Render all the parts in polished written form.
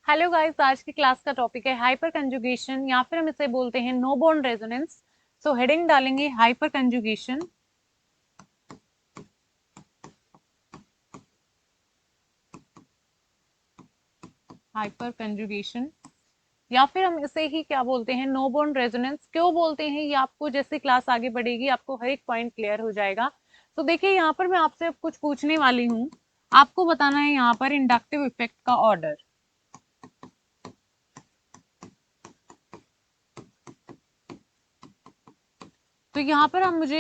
Hello guys, आज की class का टॉपिक है हाइपर कंजुगेशन या फिर हम इसे बोलते हैं no bond resonance. So heading डालेंगे हाइपर कंजुगेशन। हाइपर कंजुगेशन या फिर हम इसे ही क्या बोलते हैं, नो बॉन्ड रेजोनेंस। क्यों बोलते हैं ये आपको जैसे क्लास आगे बढ़ेगी आपको हर एक पॉइंट क्लियर हो जाएगा। तो देखिए यहाँ पर मैं आपसे अब कुछ पूछने वाली हूँ, आपको बताना है यहाँ पर इंडक्टिव इफेक्ट का ऑर्डर। तो यहाँ पर हम मुझे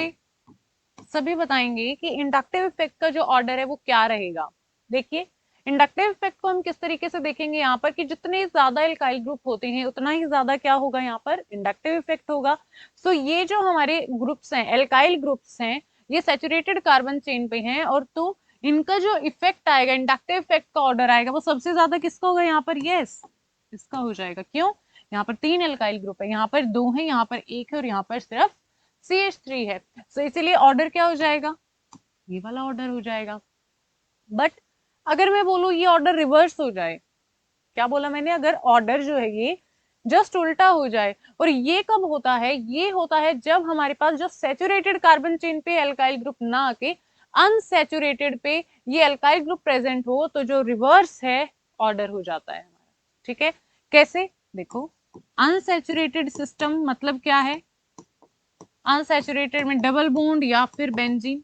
सभी बताएंगे कि इंडक्टिव इफेक्ट का जो ऑर्डर है वो क्या रहेगा। देखिए, इंडक्टिव इफेक्ट को हम किस तरीके से देखेंगे यहाँ पर कि जितने ज्यादा एल्काइल ग्रुप होते हैं उतना ही ज्यादा क्या होगा, यहाँ पर इंडक्टिव इफेक्ट होगा। सो ये जो हमारे ग्रुप्स हैं, एल्काइल ग्रुप्स हैं, ये सैचुरेटेड कार्बन चेन पे हैं, और तो इनका जो इफेक्ट आएगा, इंडक्टिव इफेक्ट का ऑर्डर आएगा, वो सबसे ज्यादा किसका होगा यहाँ पर? यस, इसका हो जाएगा। क्यों? यहाँ पर तीन एल्काइल ग्रुप है, यहाँ पर दो है, यहाँ पर एक है, और यहाँ पर सिर्फ CH3 है। सो इसीलिए ऑर्डर क्या हो जाएगा? ये वाला ऑर्डर हो जाएगा। बट अगर मैं बोलूं ये ऑर्डर रिवर्स हो जाए, क्या बोला मैंने? अगर ऑर्डर जो है ये जस्ट उल्टा हो जाए, और ये कब होता है? ये होता है जब हमारे पास जो सैचुरेटेड कार्बन चेन पे एल्काइल ग्रुप ना आके अनसैचुरेटेड पे ये एल्काइल ग्रुप प्रेजेंट हो, तो जो रिवर्स है ऑर्डर हो जाता है हमारा। ठीक है, कैसे? देखो, अनसैचुरेटेड सिस्टम मतलब क्या है? अनसैचुरेटेड में डबल बॉन्ड या फिर बेंजीन।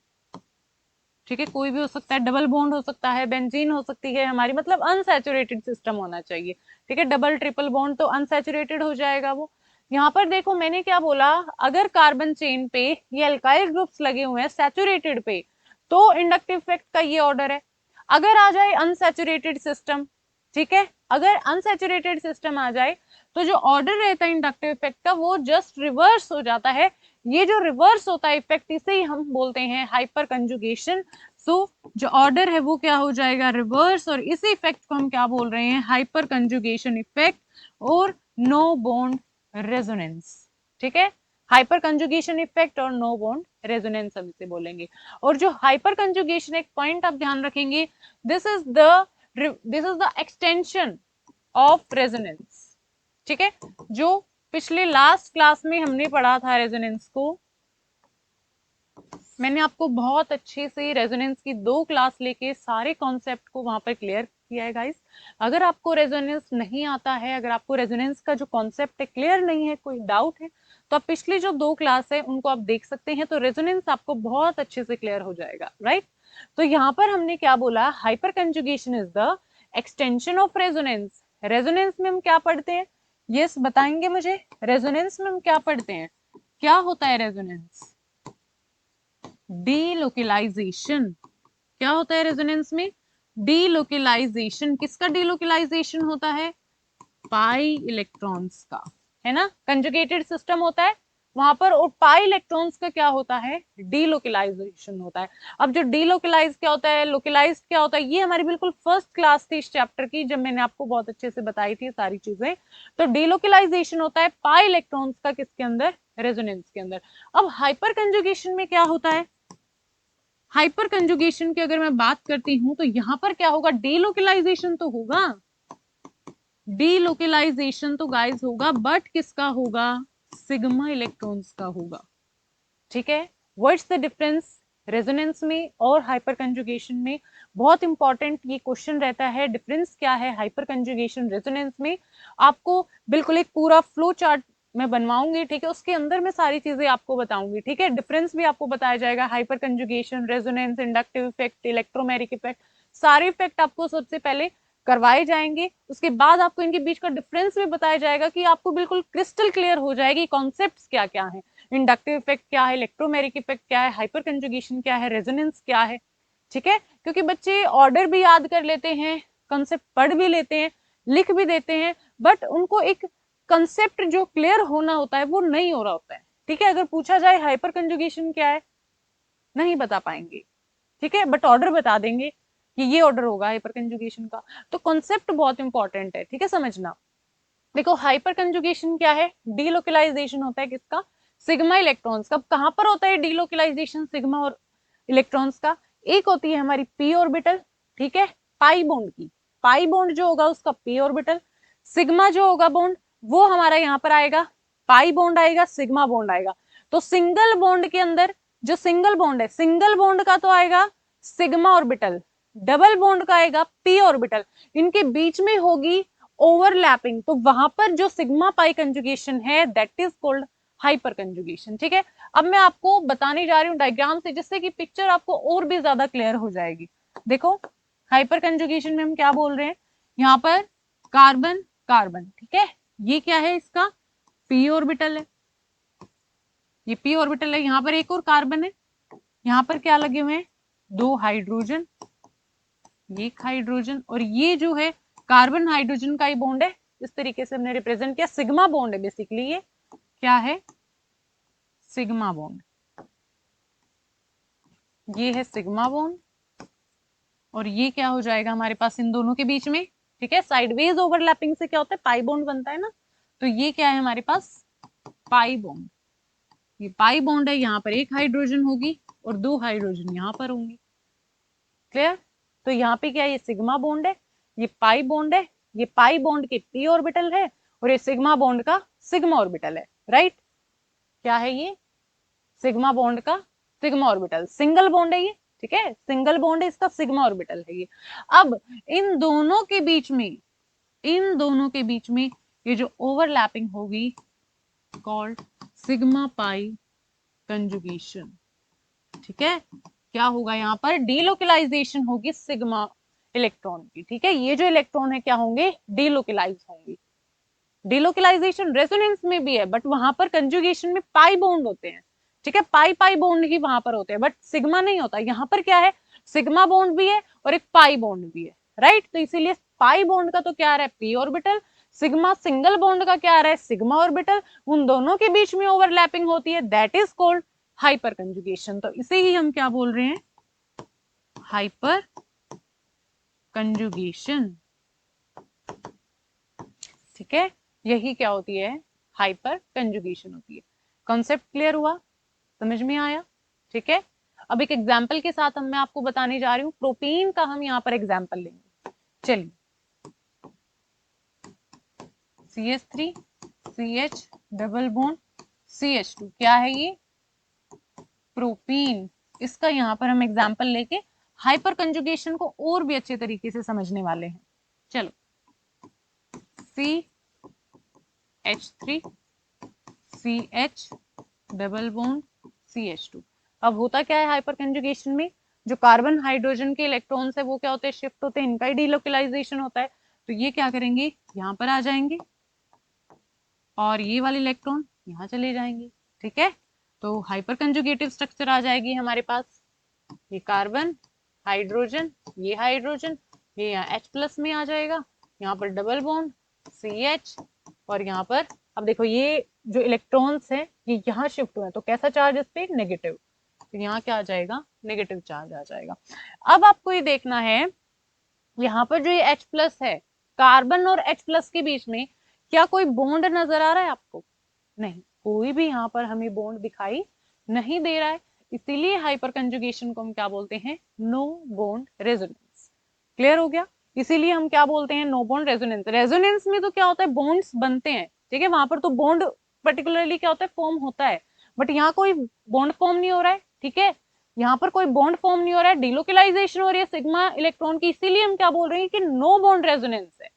ठीक है, कोई भी हो सकता है, डबल बॉन्ड हो सकता है, बेंजीन हो सकती है हमारी, मतलब अनसैचुरेटेड सिस्टम होना चाहिए। ठीक है, डबल ट्रिपल बॉन्ड तो अनसैचुरेटेड हो जाएगा वो। यहाँ पर देखो मैंने क्या बोला, अगर कार्बन चेन पे ये अल्काइल ग्रुप्स लगे हुए हैं सैचुरेटेड पे, तो इंडक्टिव इफेक्ट का ये ऑर्डर है। अगर आ जाए अनसैचुरेटेड सिस्टम, ठीक है, अगर अनसैचुरेटेड सिस्टम आ जाए तो जो ऑर्डर रहता है इंडक्टिव इफेक्ट का वो जस्ट रिवर्स हो जाता है। ये जो रिवर्स होता है इफेक्ट, इसे ही हम बोलते हैं हाइपर कंजुगेशन। सो जो ऑर्डर है वो क्या हो जाएगा? रिवर्स। और इसी इफेक्ट को हम क्या बोल रहे हैं? हाइपर कंजुगेशन इफेक्ट और नो बॉन्ड रेजोनेंस। ठीक है, हाइपर कंजुगेशन इफेक्ट और नो बॉन्ड रेजोनेंस हम इसे बोलेंगे। और जो हाइपर कंजुगेशन, एक पॉइंट आप ध्यान रखेंगे, this is the extension of resonance. ठीक है, जो पिछले लास्ट क्लास में हमने पढ़ा था रेजोनेंस को, मैंने आपको बहुत अच्छे से रेजोनेंस की 2 क्लास लेके सारे कॉन्सेप्ट को वहां पर क्लियर किया है गाइस। अगर आपको रेजोनेंस नहीं आता है, अगर आपको रेजोनेंस का जो कॉन्सेप्ट है क्लियर नहीं है, कोई डाउट है, तो आप पिछली जो 2 क्लास है उनको आप देख सकते हैं, तो रेजोनेंस आपको बहुत अच्छे से क्लियर हो जाएगा, राइट। तो यहाँ पर हमने क्या बोला? Hyper conjugation is the extension of resonance. Resonance में हम क्या पढ़ते हैं? यस, बताएंगे मुझे, रेजोनेंस में हम क्या पढ़ते हैं? क्या होता है रेजोनेंस? डीलोकलाइजेशन। क्या होता है रेजोनेंस में? डीलोकलाइजेशन। किसका डीलोकलाइजेशन होता है? पाई इलेक्ट्रॉन्स का, है ना। कंजुगेटेड सिस्टम होता है वहां पर, और पाई इलेक्ट्रॉन्स का क्या होता है? डीलोकलाइजेशन होता है। अब जो डीलोकलाइज क्या होता है, लोकलाइज क्या होता है, ये हमारी बिल्कुल फर्स्ट क्लास थी इस चैप्टर की, जब मैंने आपको बहुत अच्छे से बताई थी सारी चीजें। तो डीलोकलाइजेशन होता है पाई इलेक्ट्रॉन्स का, किसके अंदर? रेजोनेंस के अंदर। अब हाइपर कंजुगेशन में क्या होता है? हाइपर कंजुगेशन की अगर मैं बात करती हूं तो यहां पर क्या होगा? डीलोकलाइजेशन तो होगा, डीलोकलाइजेशन तो गाइस होगा, बट किसका होगा? सिग्मा इलेक्ट्रॉन्स का होगा। ठीक है, व्हाट्स द डिफरेंस रेजोनेंस में और हाइपर कंजुगेशन में? बहुत इंपॉर्टेंट ये क्वेश्चन रहता है, डिफरेंस क्या है हाइपर कंजुगेशन रेजोनेंस में। आपको बिल्कुल एक पूरा फ्लो चार्ट मैं बनवाऊंगी, ठीक है, उसके अंदर मैं सारी चीजें आपको बताऊंगी। ठीक है, डिफरेंस भी आपको बताया जाएगा, hyper conjugation, resonance, inductive effect, electromeric effect, सारे इफेक्ट आपको सबसे पहले करवाए जाएंगे। उसके बाद आपको इनके बीच का डिफरेंस भी बताया जाएगा, कि आपको बिल्कुल क्रिस्टल क्लियर हो जाएगी कॉन्सेप्ट्स क्या क्या है, इंडक्टिव इफेक्ट क्या है, इलेक्ट्रोमेरिक इफेक्ट क्या है, हाइपर कंजुगेशन क्या है, रेजोनेंस क्या है। ठीक है, क्योंकि बच्चे ऑर्डर भी याद कर लेते हैं, कंसेप्ट पढ़ भी लेते हैं, लिख भी देते हैं, बट उनको एक कंसेप्ट जो क्लियर होना होता है वो नहीं हो रहा होता है। ठीक है, अगर पूछा जाए हाइपर कंजुगेशन क्या है, नहीं बता पाएंगे। ठीक है, बट ऑर्डर बता देंगे कि ये ऑर्डर होगा हाइपर कंजुगेशन का। तो कॉन्सेप्ट बहुत इंपॉर्टेंट है, ठीक है, समझना। देखो, हाइपर कंजुगेशन क्या है? डीलोकलाइजेशन होता है किसका? सिग्मा इलेक्ट्रॉन्स का। कहां पर होता है डीलोकलाइजेशन सिग्मा और इलेक्ट्रॉन्स का? एक होती है हमारी पी ऑर्बिटल, ठीक है, पाई बॉन्ड की। पाई बॉन्ड जो होगा उसका पी ऑर्बिटल, सिग्मा जो होगा बॉन्ड वो हमारा यहाँ पर आएगा, पाई बॉन्ड आएगा, सिग्मा बॉन्ड आएगा। तो सिंगल बॉन्ड के अंदर जो सिंगल बॉन्ड है, सिंगल बॉन्ड का तो आएगा सिग्मा ऑर्बिटल, डबल बॉन्ड का आएगा पी ऑर्बिटल, इनके बीच में होगी ओवरलैपिंग, तो वहां पर जो सिग्मा पाई कंजुगेशन है that is called hyper conjugation. ठीक है, अब मैं आपको बताने जा रही हूँ डायग्राम से, जिससे कि पिक्चर आपको और भी ज्यादा क्लियर हो जाएगी। देखो हाइपर कंजुगेशन में हम क्या बोल रहे हैं, यहाँ पर कार्बन कार्बन, ठीक है, ये क्या है, इसका पी ऑर्बिटल है, ये पी ऑर्बिटल है, यहाँ पर एक और कार्बन है, यहाँ पर क्या लगे हुए हैं, दो हाइड्रोजन, एक हाइड्रोजन, और ये जो है कार्बन हाइड्रोजन का ही बॉन्ड है, इस तरीके से हमने रिप्रेजेंट किया, सिग्मा बॉन्ड है बेसिकली, ये क्या है, सिग्मा बॉन्ड, ये है सिग्मा बॉन्ड, और ये क्या हो जाएगा हमारे पास इन दोनों के बीच में, ठीक है, साइडवेज ओवरलैपिंग से क्या होता है, पाई बॉन्ड बनता है ना, तो ये क्या है हमारे पास, पाई बॉन्ड, ये पाई बॉन्ड है, यहाँ पर एक हाइड्रोजन होगी और दो हाइड्रोजन यहाँ पर होंगी, क्लियर। तो यहाँ पे क्या है, ये सिग्मा बॉन्ड है, ये पाई बॉन्ड है, ये पाई बॉन्ड के पी ऑर्बिटल है, और ये सिग्मा बॉन्ड का सिग्मा ऑर्बिटल है, राइट। क्या है ये, सिग्मा बॉन्ड का सिग्मा ऑर्बिटल, सिंगल बॉन्ड है ये, ठीक है, सिंगल बॉन्ड है, इसका सिग्मा ऑर्बिटल है ये। अब इन दोनों के बीच में, इन दोनों के बीच में ये जो ओवरलैपिंग होगी कॉल्ड सिग्मा पाई कंजुगेशन, ठीक है, क्या होगा यहाँ पर, डीलोकलाइजेशन होगी सिग्मा इलेक्ट्रॉन की, ठीक है, ये जो इलेक्ट्रॉन है क्या होंगे, डीलोकलाइज होंगे। डीलोकलाइजेशन रेजोनेंस में भी है, बट वहां पर कंजुगेशन में पाई बॉन्ड होते हैं, ठीक है, पाई पाई बॉन्ड ही वहां पर होते हैं, बट सिग्मा नहीं होता। यहाँ पर क्या है, सिग्मा बॉन्ड भी है और एक पाई बॉन्ड भी है, राइट। तो इसीलिए पाई बॉन्ड का तो क्या आ रहा है, P orbital, sigma single bond का क्या आ रहा है, सिग्मा ऑर्बिटल, उन दोनों के बीच में ओवरलैपिंग होती है, that is called hyper conjugation. तो इसे ही हम क्या बोल रहे हैं, हाइपर कंजुगेशन, ठीक है, यही क्या होती है, हाइपर कंजुगेशन होती है। कॉन्सेप्ट क्लियर हुआ, समझ में आया, ठीक है। अब एक एग्जाम्पल के साथ मैं आपको बताने जा रही हूँ, प्रोटीन का हम यहाँ पर एग्जाम्पल लेंगे। चलिए, CH3 CH double bond CH2, क्या है ये, प्रोपीन। इसका यहाँ पर हम एग्जाम्पल लेके हाइपर कंजुगेशन को और भी अच्छे तरीके से समझने वाले हैं। चलो, CH3 CH double bond CH2। अब होता क्या है हाइपर कंजुगेशन में, जो कार्बन हाइड्रोजन के इलेक्ट्रॉन्स है वो क्या होते हैं, शिफ्ट होते हैं, इनका ही डीलोकलाइजेशन होता है। तो ये क्या करेंगे, यहाँ पर आ जाएंगे और ये वाले इलेक्ट्रॉन यहाँ चले जाएंगे, ठीक है। तो हाइपर कंजुगेटिव स्ट्रक्चर आ जाएगी हमारे पास, ये कार्बन हाइड्रोजन, ये हाइड्रोजन, ये यहाँ H प्लस में आ जाएगा, यहाँ पर डबल बॉन्ड CH, और यहाँ पर अब देखो ये जो इलेक्ट्रॉन्स हैं ये यहाँ शिफ्ट हुए हैं, तो कैसा चार्ज इस पे, नेगेटिव, तो यहाँ क्या आ जाएगा, नेगेटिव चार्ज आ जाएगा। अब आपको ये देखना है, यहाँ पर जो ये H प्लस है, कार्बन और H प्लस के बीच में क्या कोई बॉन्ड नजर आ रहा है आपको, नहीं, कोई भी यहाँ पर हमें बॉन्ड दिखाई नहीं दे रहा है, इसीलिए हाइपर कंजुगेशन को हम क्या बोलते हैं, नो बॉन्ड रेजोनेंस। क्लियर हो गया, इसीलिए हम क्या बोलते हैं, नो बॉन्ड रेजोनेंस। रेजोनेंस में तो क्या होता है, बॉन्ड्स बनते हैं, ठीक है, वहां पर तो बॉन्ड पर्टिकुलरली क्या होता है, फॉर्म होता है, बट यहाँ कोई बॉन्ड फॉर्म नहीं हो रहा है, ठीक है, यहाँ पर कोई बॉन्ड फॉर्म नहीं हो रहा है, डिलोकलाइजेशन हो रही है सिग्मा इलेक्ट्रॉन की, इसीलिए हम क्या बोल रहे हैं कि नो बॉन्ड रेजोनेंस है,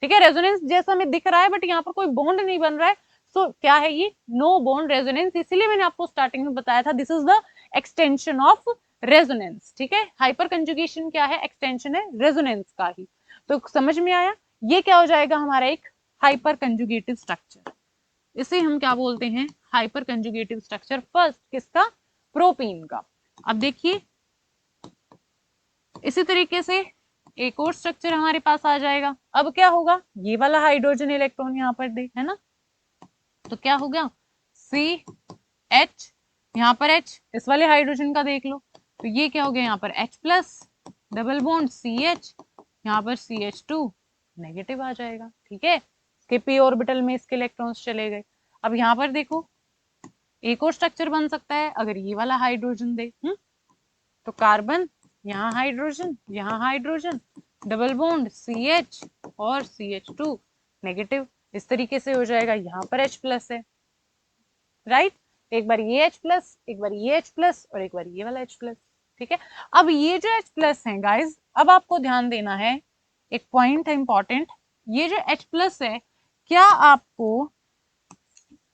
ठीक है, रेजोनेंस जैसा हमें दिख रहा है बट यहाँ पर कोई बॉन्ड नहीं बन रहा है, सो क्या है ये, नो बॉन्ड रेजोनेंस। इसीलिए मैंने आपको स्टार्टिंग में बताया था, this is the extension of resonance, ठीक है, हाइपर कंजुगेशन क्या है, एक्सटेंशन है रेजोनेंस का ही। तो समझ में आया, ये क्या हो जाएगा हमारा एक हाइपर कंजुगेटिव स्ट्रक्चर, इसे हम क्या बोलते हैं, हाइपर कंजुगेटिव स्ट्रक्चर। फर्स्ट किसका, प्रोपीन का। अब देखिए इसी तरीके से एक और स्ट्रक्चर हमारे पास आ जाएगा। अब क्या होगा, ये वाला हाइड्रोजन इलेक्ट्रॉन यहाँ पर दे, है ना, तो क्या हो गया, CH, यहाँ पर H, इस वाले हाइड्रोजन का देख लो, तो ये क्या हो गया, यहाँ पर H plus double bond CH, यहाँ पर CH2 नेगेटिव आ जाएगा, ठीक है, इसके p ऑर्बिटल में इसके इलेक्ट्रॉन्स चले गए। अब यहाँ पर देखो एक और स्ट्रक्चर बन सकता है, अगर ये वाला हाइड्रोजन दे, तो कार्बन, यहाँ हाइड्रोजन डबल बॉन्ड CH और CH2, नेगेटिव, इस तरीके से हो जाएगा, यहाँ पर H प्लस है, राइट। एक बार ये H प्लस, एक बार ये H प्लस और एक बार ये वाला H प्लस, ठीक है। अब ये जो H प्लस है गाइज, अब आपको ध्यान देना है, एक पॉइंट है इंपॉर्टेंट, ये जो H प्लस है, क्या आपको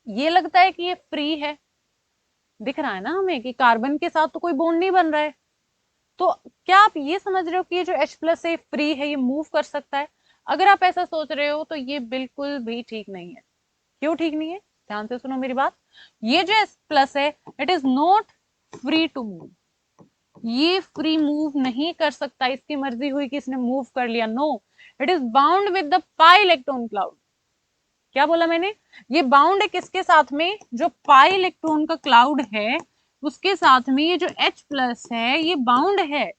ये लगता है कि ये फ्री है? दिख रहा है ना हमें कि कार्बन के साथ तो कोई बॉन्ड नहीं बन रहा है, तो क्या आप ये समझ रहे हो कि ये जो H प्लस है फ्री है, ये मूव कर सकता है? अगर आप ऐसा सोच रहे हो तो ये बिल्कुल भी ठीक नहीं है। क्यों ठीक नहीं है? ध्यान से सुनो मेरी बात। ये जो H प्लस है, it is not free to move, ये फ्री मूव नहीं कर सकता, इसकी मर्जी हुई कि इसने मूव कर लिया, no, it is bound with the pi electron cloud. क्या बोला मैंने? ये बाउंड है किसके साथ में? जो पाई इलेक्ट्रॉन का क्लाउड है उसके साथ में ये जो H प्लस है ये बाउंड है,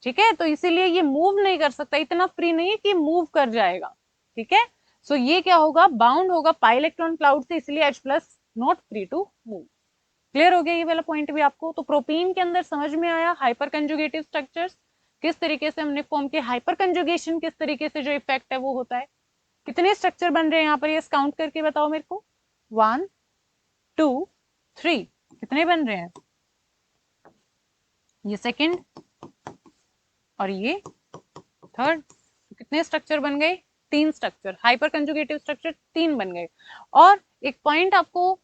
ठीक है। तो इसीलिए ये मूव नहीं कर सकता, इतना फ्री नहीं है कि मूव कर जाएगा, ठीक है। सो ये क्या होगा? बाउंड होगा पाई इलेक्ट्रॉन क्लाउड से, इसलिए H plus not free to move. Clear हो गया ये वाला पॉइंट भी आपको? तो प्रोपीन के अंदर समझ में आया हाइपर कंजुगेटिव स्ट्रक्चर्स किस तरीके से हमने फॉर्म किया, हाइपर कंजुगेशन किस तरीके से जो इफेक्ट है वो होता है। कितने स्ट्रक्चर बन रहे हैं यहाँ पर, ये काउंट करके बताओ मेरे को। 1 2 3, कितने बन रहे हैं? ये सेकंड और ये थर्ड, कितने स्ट्रक्चर बन गए? 3 स्ट्रक्चर, हाइपर कंजुगेटिव स्ट्रक्चर 3 बन गए। और एक पॉइंट आपको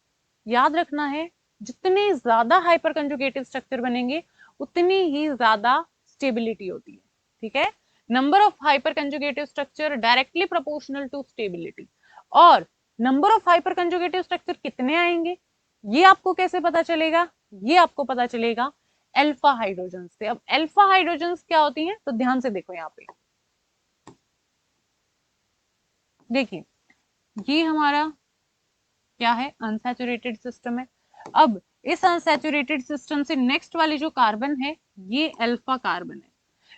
याद रखना है, जितने ज्यादा हाइपर कंजुगेटिव स्ट्रक्चर बनेंगे उतनी ही ज्यादा स्टेबिलिटी होती है, ठीक है। Number of hyper conjugative structure directly proportional to stability. और number of hyper conjugative structure कितने आएंगे ये आपको कैसे पता चलेगा? ये आपको पता चलेगा अल्फा हाइड्रोजन से। अब अल्फा हाइड्रोजन क्या होती हैं, तो ध्यान से देखो यहाँ पे, देखिए ये हमारा क्या है? अनसैचुरेटेड सिस्टम है। अब इस अनसैचुरेटेड सिस्टम से नेक्स्ट वाली जो कार्बन है ये अल्फा कार्बन है,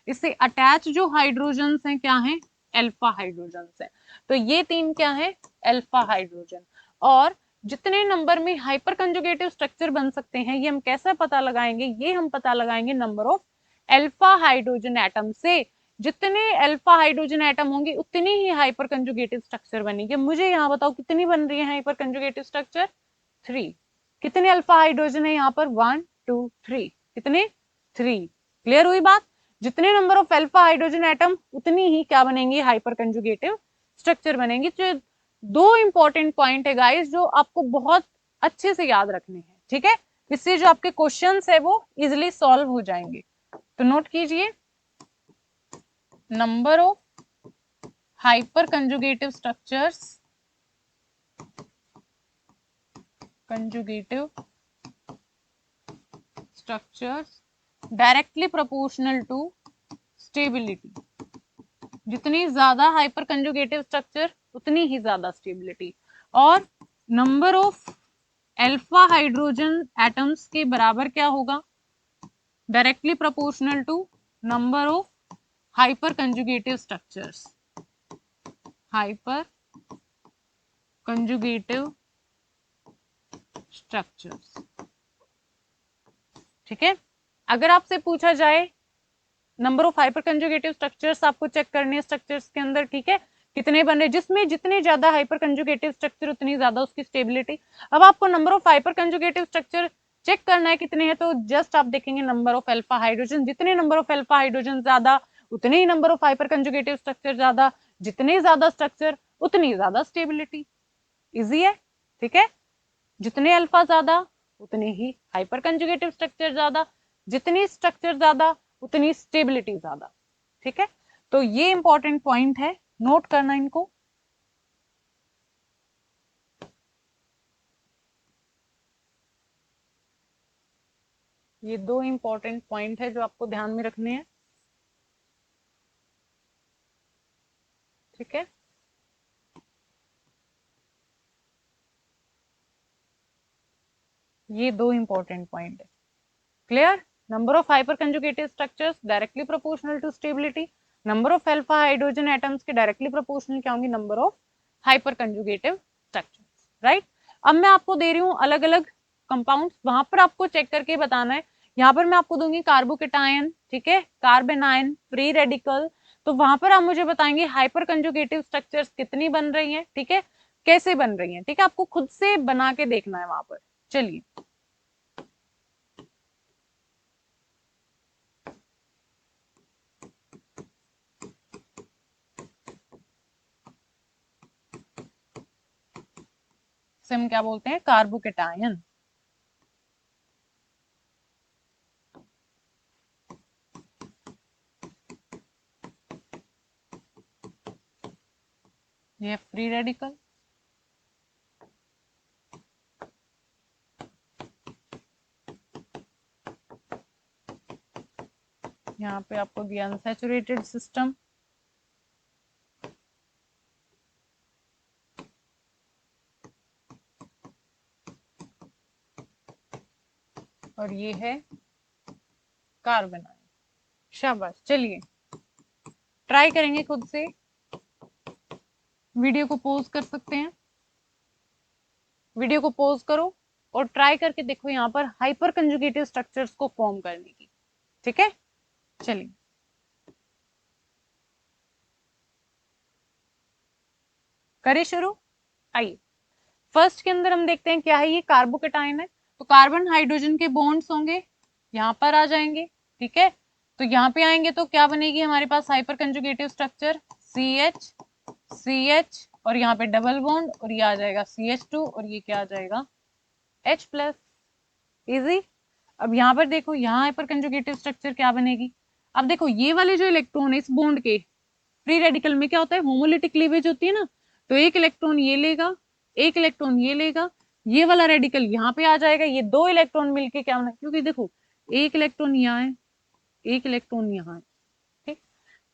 इससे अटैच जो हाइड्रोजन्स हैं क्या हैं? अल्फा हाइड्रोजन्स हैं। तो ये 3 क्या है? Alpha hydrogen. और जितने नंबर में हाइपर कंजुगेटिव स्ट्रक्चर बन सकते हैं ये हम कैसे पता लगाएंगे? ये हम पता लगाएंगे number of alpha hydrogen atom से। जितने अल्फा हाइड्रोजन एटम होंगे उतनी ही हाइपर कंजुगेटिव स्ट्रक्चर बनेगी। मुझे यहाँ बताओ कितनी बन रही है हाइपर कंजुगेटिव स्ट्रक्चर? 3। कितने अल्फा हाइड्रोजन है यहाँ पर? 1 2 3, कितने? 3। क्लियर हुई बात? जितने number of alpha hydrogen atom उतनी ही क्या बनेंगी? हाइपर कंजुगेटिव स्ट्रक्चर बनेंगी। तो 2 इंपॉर्टेंट पॉइंट है गाइस जो आपको बहुत अच्छे से याद रखने हैं, ठीक है। इससे जो आपके क्वेश्चंस है वो इजिली सॉल्व हो जाएंगे। तो नोट कीजिए, number of hyperconjugative structures directly proportional to stability। जितनी ज्यादा हाइपर कंजुगेटिव स्ट्रक्चर उतनी ही ज्यादा स्टेबिलिटी। और number of alpha hydrogen atoms के बराबर क्या होगा? Directly proportional to number of hyper conjugative structures. Hyperconjugative structures, ठीक है। अगर आपसे पूछा जाए number of hyper conjugative structures आपको चेक करने हैं स्ट्रक्चर्स के अंदर, ठीक है, कितने बन रहे, जिसमें जितने ज्यादा हाइपर कंजुगेटिव स्ट्रक्चर उतनी ज्यादा उसकी स्टेबिलिटी। अब आपको number of hyper conjugative structure check करना है कितने हैं, तो जस्ट आप देखेंगे नंबर ऑफ अल्फा हाइड्रोजन, जितने नंबर ऑफ अल्फा हाइड्रोजन ज्यादा उतने ही number of hyper conjugative structure ज्यादा, जितने ज्यादा स्ट्रक्चर उतनी ज्यादा स्टेबिलिटी। इजी है, ठीक है। जितने अल्फा ज्यादा उतने ही हाइपर कंजुगेटिव स्ट्रक्चर ज्यादा, जितनी स्ट्रक्चर ज्यादा उतनी स्टेबिलिटी ज्यादा, ठीक है। तो ये इंपॉर्टेंट पॉइंट है, नोट करना इनको। ये 2 इंपॉर्टेंट पॉइंट है जो आपको ध्यान में रखने हैं, ठीक है। ये 2 इंपॉर्टेंट पॉइंट है। Clear? Number of hyper conjugative structures directly proportional to stability, number of alpha hydrogen atoms के डायरेक्टली प्रोपोर्शनल क्या होंगे? Number of hyper conjugative structures, right. अब मैं आपको दे रही हूँ अलग अलग कंपाउंड्स, वहां पर आपको चेक करके बताना है। यहाँ पर मैं आपको दूंगी कार्बोकेटायन, ठीक है, कार्बेनायन, फ्री रेडिकल, तो वहां पर आप मुझे बताएंगे हाइपर कंजुगेटिव स्ट्रक्चर्स कितनी बन रही हैं, ठीक है, कैसे बन रही हैं, ठीक है, आपको खुद से बना के देखना है वहां पर। चलिए इसे हम क्या बोलते हैं, कार्बोकेटायन। ये फ्री रेडिकल, यहाँ पे आपको दिया अनसैचुरेटेड सिस्टम, और ये है कार्बन आयन। शाबाश, चलिए ट्राई करेंगे खुद से। वीडियो को पॉज कर सकते हैं, वीडियो को पॉज करो और ट्राई करके देखो यहाँ पर हाइपर कंजुगेटिव स्ट्रक्चर्स को फॉर्म करने की, ठीक है। चलिए करें शुरू। आइए फर्स्ट के अंदर हम देखते हैं क्या है, ये कार्बोकेटायन है, तो कार्बन हाइड्रोजन के बॉन्ड्स होंगे, यहाँ पर आ जाएंगे, ठीक है। तो यहाँ पे आएंगे तो क्या बनेगी हमारे पास hyper conjugative structure, CH CH और यहाँ पे डबल बॉन्ड और ये आ जाएगा CH2 और ये क्या आ जाएगा H प्लस। इजी। अब यहाँ पर देखो, यहाँ हाइपर कंजुगेटिव स्ट्रक्चर क्या बनेगी, अब देखो ये वाले जो इलेक्ट्रॉन है इस बॉन्ड के, फ्री रेडिकल में क्या होता है, होमोलिटिक क्लीवेज होती है ना, तो एक इलेक्ट्रॉन ये लेगा, एक इलेक्ट्रॉन ये लेगा, ये वाला रेडिकल यहाँ पे आ जाएगा, ये दो इलेक्ट्रॉन मिलके क्या बना, क्योंकि देखो एक इलेक्ट्रॉन यहाँ है, एक इलेक्ट्रॉन यहाँ है, ठीक,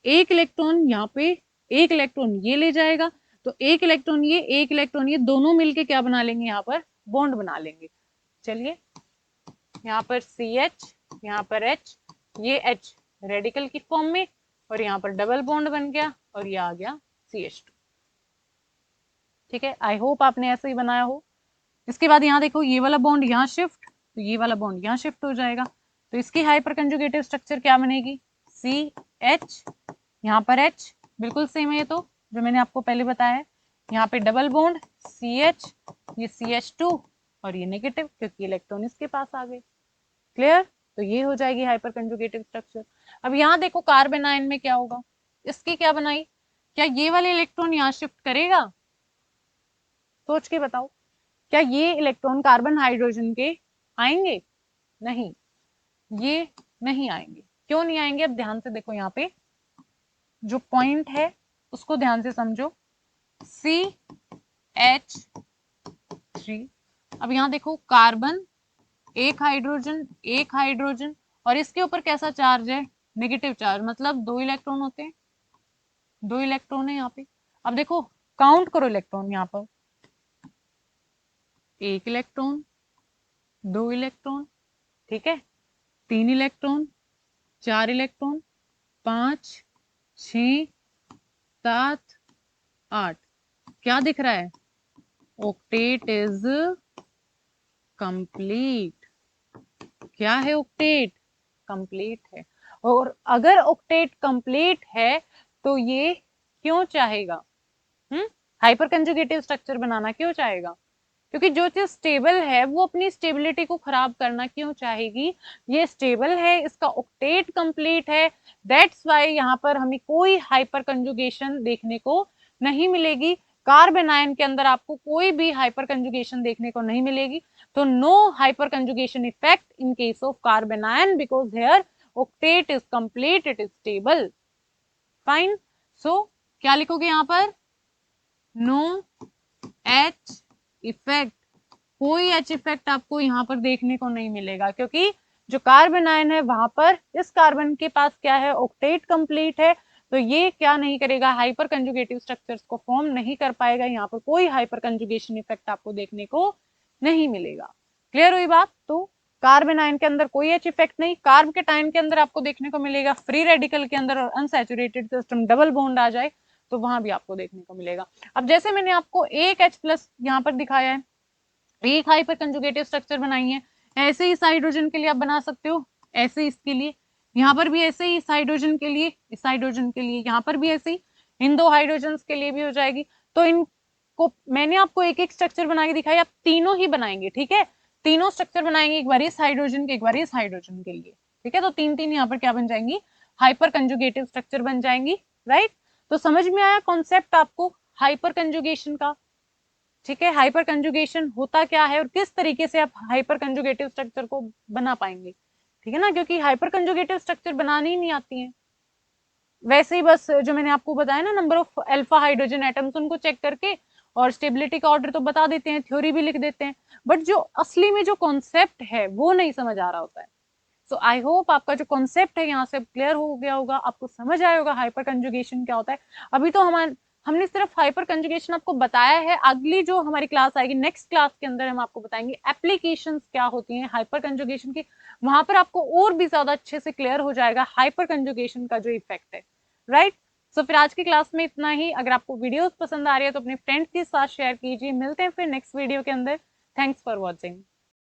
एक इलेक्ट्रॉन यहाँ पे, एक इलेक्ट्रॉन ये ले जाएगा, तो एक इलेक्ट्रॉन ये, एक इलेक्ट्रॉन ये, दोनों मिलके क्या बना लेंगे, यहाँ पर बॉन्ड बना लेंगे। चलिए यहाँ पर CH, यहाँ पर H, ये H रेडिकल की फॉर्म में, और यहाँ पर डबल बॉन्ड बन गया और ये आ गया CH2, ठीक है। आई होप आपने ऐसे ही बनाया हो। इसके बाद यहाँ देखो ये वाला बॉन्ड यहाँ शिफ्ट, तो ये वाला बॉन्ड यहाँ शिफ्ट हो जाएगा, तो इसकी हाइपर कंजुगेटिव स्ट्रक्चर क्या बनेगी, CH, यहाँ पर H बिल्कुल सेम है ये तो जो मैंने आपको पहले बताया, यहाँ पे डबल बॉन्ड CH, ये CH2 और ये नेगेटिव क्योंकि इलेक्ट्रॉन इसके पास आ गए। क्लियर, तो ये हो जाएगी हाइपर कंजुगेटिव स्ट्रक्चर। अब यहाँ देखो कार्बन आयन में क्या होगा, इसकी क्या बनाई, क्या ये वाले इलेक्ट्रॉन यहाँ शिफ्ट करेगा, सोच के बताओ, क्या ये इलेक्ट्रॉन कार्बन हाइड्रोजन के आएंगे, नहीं, ये नहीं आएंगे। क्यों नहीं आएंगे, अब ध्यान से देखो, यहाँ पे जो पॉइंट है उसको ध्यान से समझो, CH3, अब यहाँ देखो कार्बन, एक हाइड्रोजन और इसके ऊपर कैसा चार्ज है, नेगेटिव चार्ज, मतलब दो इलेक्ट्रॉन होते हैं, दो इलेक्ट्रॉन है यहाँ पे। अब देखो काउंट करो इलेक्ट्रॉन, यहाँ पर एक इलेक्ट्रॉन, दो इलेक्ट्रॉन, ठीक है, तीन इलेक्ट्रॉन, चार इलेक्ट्रॉन, 5 6 7 8, क्या दिख रहा है, ऑक्टेट इज कंप्लीट। क्या है ऑक्टेट, कंप्लीट है। और अगर ऑक्टेट कंप्लीट है तो ये क्यों चाहेगा, हाइपर कंजुगेटिव स्ट्रक्चर बनाना क्यों चाहेगा, क्योंकि जो चीज स्टेबल है वो अपनी स्टेबिलिटी को खराब करना क्यों चाहेगी, ये स्टेबल है, इसका ऑक्टेट कंप्लीट है, दैट्स वाई यहाँ पर हमें कोई हाइपर कंजुगेशन देखने को नहीं मिलेगी। कार्बन आयन के अंदर आपको कोई भी हाइपर कंजुगेशन देखने को नहीं मिलेगी, तो no hyperconjugation effect in case of carbon ion because here octet is complete, it is stable, fine। so क्या लिखोगे यहाँ पर, नो H इफेक्ट, कोई H इफेक्ट आपको यहाँ पर देखने को नहीं मिलेगा, क्योंकि जो कार्बन आयन है वहां पर इस कार्बन के पास क्या है, ऑक्टेट कंप्लीट है, तो ये क्या नहीं करेगा, हाइपर कंजुगेटिव स्ट्रक्चर्स को फॉर्म नहीं कर पाएगा, यहाँ पर कोई हाइपर कंजुगेशन इफेक्ट आपको देखने को नहीं मिलेगा। क्लियर हुई बात, तो कार्बन आयन के अंदर कोई H इफेक्ट नहीं, कार्ब के टाइम के अंदर आपको देखने को मिलेगा, फ्री रेडिकल के अंदर और अनसैचुरेटेड सिस्टम डबल बॉन्ड आ जाए तो वहां भी आपको देखने को मिलेगा। अब जैसे मैंने आपको एक H प्लस यहाँ पर दिखाया है, एक हाइपर कंजुगेटिव स्ट्रक्चर बनाई है, ऐसे ही इस हाइड्रोजन के लिए आप बना सकते हो, ऐसे इसके लिए यहाँ पर भी ऐसे ही, इस हाइड्रोजन के लिए, इस हाइड्रोजन के लिए, यहाँ पर भी ऐसे ही, इन दो हाइड्रोजन के लिए भी हो जाएगी। तो इनको मैंने आपको एक एक स्ट्रक्चर बना के दिखाई, आप तीनों ही बनाएंगे, ठीक है, तीनों स्ट्रक्चर बनाएंगे, एक बार इस हाइड्रोजन के, एक बार इस हाइड्रोजन के लिए, ठीक है। तो तीन तीन यहाँ पर क्या बन जाएंगी, हाइपर कंजुगेटिव स्ट्रक्चर बन जाएंगी, राइट। तो समझ में आया कॉन्सेप्ट आपको हाइपर कंजुगेशन का, ठीक है। हाइपर कंजुगेशन होता क्या है और किस तरीके से आप हाइपर कंजुगेटिव स्ट्रक्चर को बना पाएंगे, ठीक है ना, क्योंकि हाइपर कंजुगेटिव स्ट्रक्चर बनानी ही नहीं आती है। वैसे ही बस जो मैंने आपको बताया ना, number of alpha hydrogen atoms, उनको चेक करके और स्टेबिलिटी का ऑर्डर तो बता देते हैं, थ्योरी भी लिख देते हैं, बट जो असली में जो कॉन्सेप्ट है वो नहीं समझ आ रहा होता है। सो आई होप आपका जो कॉन्सेप्ट है यहाँ से क्लियर हो गया होगा, आपको समझ आया होगा हाइपर कंजुगेशन क्या होता है। अभी तो हमने सिर्फ हाइपर कंजुगेशन आपको बताया है, अगली जो हमारी क्लास आएगी, नेक्स्ट क्लास के अंदर हम आपको बताएंगे एप्लीकेशंस क्या होती हैं हाइपर कंजुगेशन की। वहां पर आपको और भी ज्यादा अच्छे से क्लियर हो जाएगा हाइपर कंजुगेशन का जो इफेक्ट है, राइट। सो फिर आज की क्लास में इतना ही। अगर आपको वीडियोस पसंद आ रही है तो अपने फ्रेंड्स के साथ शेयर कीजिए। मिलते हैं फिर नेक्स्ट वीडियो के अंदर। Thanks for watching.